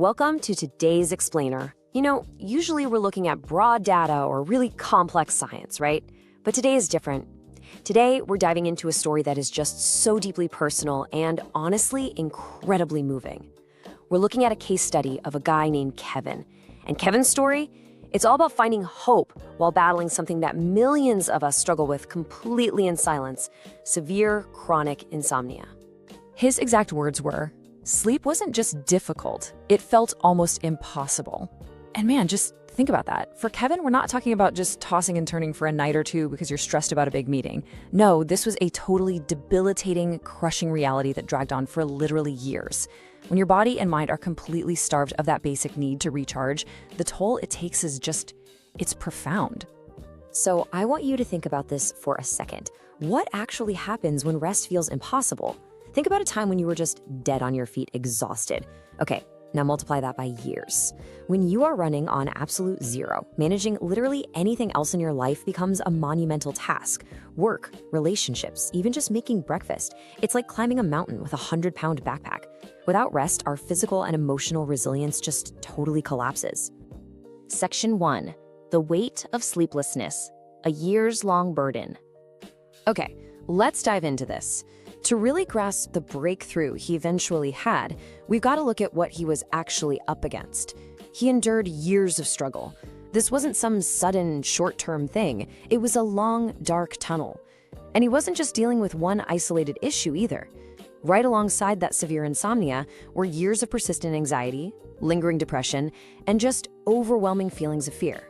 Welcome to today's explainer. Usually we're looking at broad data or really complex science, right? But today is different. Today, we're diving into a story that is just so deeply personal and honestly incredibly moving. We're looking at a case study of a guy named Kevin. And Kevin's story, it's all about finding hope while battling something that millions of us struggle with completely in silence: severe chronic insomnia. His exact words were, "Sleep wasn't just difficult, it felt almost impossible." And man, just think about that. For Kevin, we're not talking about just tossing and turning for a night or two because you're stressed about a big meeting. No, this was a totally debilitating, crushing reality that dragged on for literally years. When your body and mind are completely starved of that basic need to recharge, the toll it takes is it's profound. So I want you to think about this for a second. What actually happens when rest feels impossible? Think about a time when you were just dead on your feet, exhausted. Okay, now multiply that by years. When you are running on absolute zero, managing literally anything else in your life becomes a monumental task. Work, relationships, even just making breakfast. It's like climbing a mountain with a 100-pound backpack. Without rest, our physical and emotional resilience just totally collapses. Section 1. The weight of sleeplessness, a years-long burden. Okay, let's dive into this. To really grasp the breakthrough he eventually had, we've got to look at what he was actually up against. He endured years of struggle. This wasn't some sudden, short-term thing. It was a long, dark tunnel. And he wasn't just dealing with one isolated issue either. Right alongside that severe insomnia were years of persistent anxiety, lingering depression, and just overwhelming feelings of fear.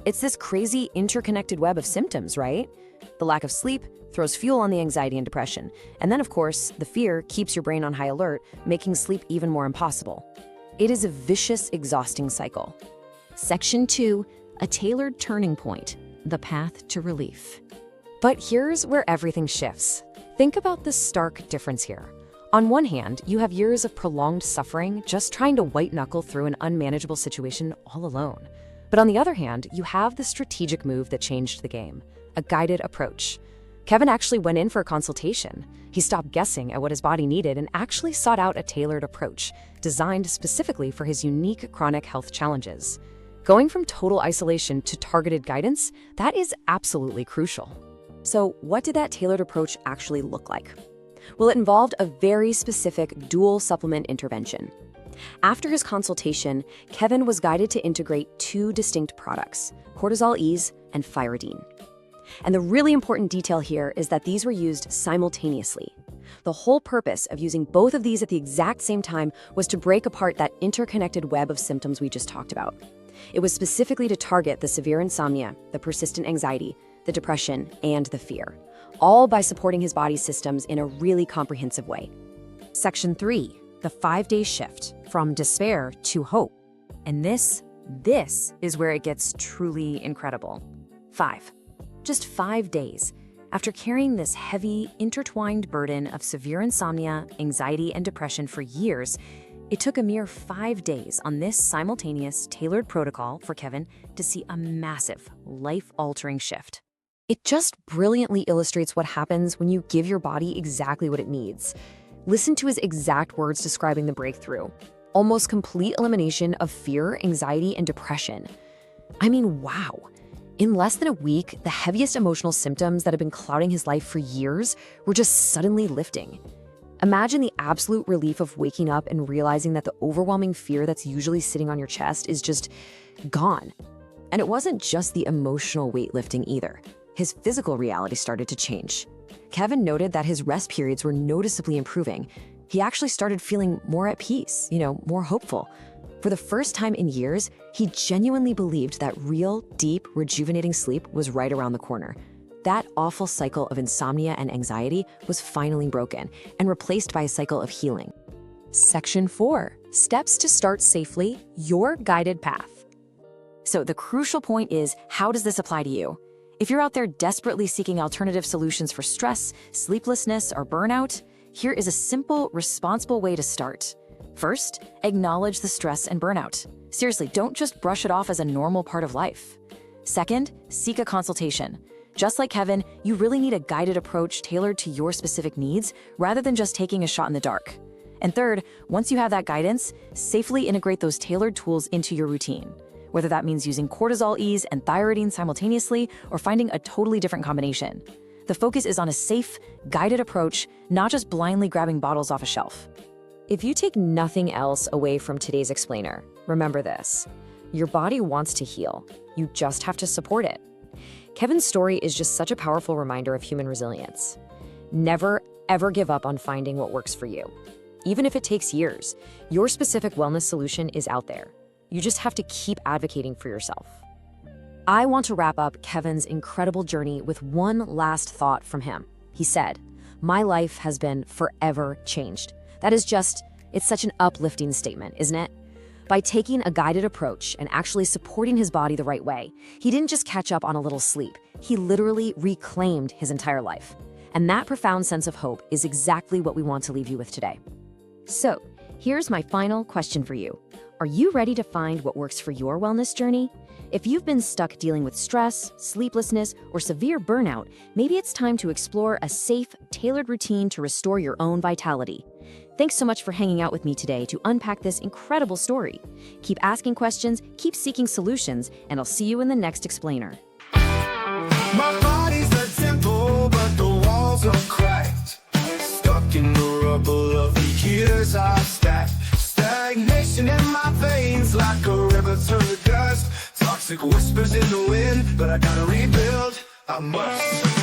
It's this crazy interconnected web of symptoms, right? The lack of sleep throws fuel on the anxiety and depression. And then, of course, the fear keeps your brain on high alert, making sleep even more impossible. It is a vicious, exhausting cycle. Section 2, a tailored turning point, the path to relief. But here's where everything shifts. Think about the stark difference here. On one hand, you have years of prolonged suffering just trying to white-knuckle through an unmanageable situation all alone. But on the other hand, you have the strategic move that changed the game, a guided approach. Kevin actually went in for a consultation. He stopped guessing at what his body needed and actually sought out a tailored approach, designed specifically for his unique chronic health challenges. Going from total isolation to targeted guidance, that is absolutely crucial. So what did that tailored approach actually look like? Well, it involved a very specific dual supplement intervention. After his consultation, Kevin was guided to integrate two distinct products, Cortisol Ease and Thyroidine. And the really important detail here is that these were used simultaneously. The whole purpose of using both of these at the exact same time was to break apart that interconnected web of symptoms we just talked about. It was specifically to target the severe insomnia, the persistent anxiety, the depression, and the fear, all by supporting his body's systems in a really comprehensive way. Section 3, the 5-day shift from despair to hope. And this is where it gets truly incredible. 5. Just 5 days. After carrying this heavy, intertwined burden of severe insomnia, anxiety, and depression for years, it took a mere 5 days on this simultaneous, tailored protocol for Kevin to see a massive, life-altering shift. It just brilliantly illustrates what happens when you give your body exactly what it needs. Listen to his exact words describing the breakthrough. Almost complete elimination of fear, anxiety, and depression. I mean, wow. In less than a week, the heaviest emotional symptoms that had been clouding his life for years were just suddenly lifting. Imagine the absolute relief of waking up and realizing that the overwhelming fear that's usually sitting on your chest is just gone. And it wasn't just the emotional weightlifting either. His physical reality started to change. Kevin noted that his rest periods were noticeably improving. He actually started feeling more at peace, more hopeful. For the first time in years, he genuinely believed that real, deep, rejuvenating sleep was right around the corner. That awful cycle of insomnia and anxiety was finally broken and replaced by a cycle of healing. Section 4, steps to start safely, your guided path. So the crucial point is, how does this apply to you? If you're out there desperately seeking alternative solutions for stress, sleeplessness, or burnout, here is a simple, responsible way to start. First, acknowledge the stress and burnout. Seriously, don't just brush it off as a normal part of life. Second, seek a consultation. Just like Kevin, you really need a guided approach tailored to your specific needs rather than just taking a shot in the dark. And third, once you have that guidance, safely integrate those tailored tools into your routine. Whether that means using cortisol ease and thyroidine simultaneously or finding a totally different combination. The focus is on a safe, guided approach, not just blindly grabbing bottles off a shelf. If you take nothing else away from today's explainer, remember this. Your body wants to heal. You just have to support it. Kevin's story is just such a powerful reminder of human resilience. Never, ever give up on finding what works for you. Even if it takes years, your specific wellness solution is out there. You just have to keep advocating for yourself. I want to wrap up Kevin's incredible journey with one last thought from him. He said, "My life has been forever changed." That is it's such an uplifting statement, isn't it? By taking a guided approach and actually supporting his body the right way, he didn't just catch up on a little sleep. He literally reclaimed his entire life. And that profound sense of hope is exactly what we want to leave you with today. So, here's my final question for you. Are you ready to find what works for your wellness journey? If you've been stuck dealing with stress, sleeplessness, or severe burnout, maybe it's time to explore a safe, tailored routine to restore your own vitality. Thanks so much for hanging out with me today to unpack this incredible story. Keep asking questions, keep seeking solutions, and I'll see you in the next explainer. My body's a temple, but the walls are cracked. Stuck in the rubble of the years I've stacked. Stagnation in my veins like a river turned to dust. Toxic whispers in the wind, but I gotta rebuild. I must.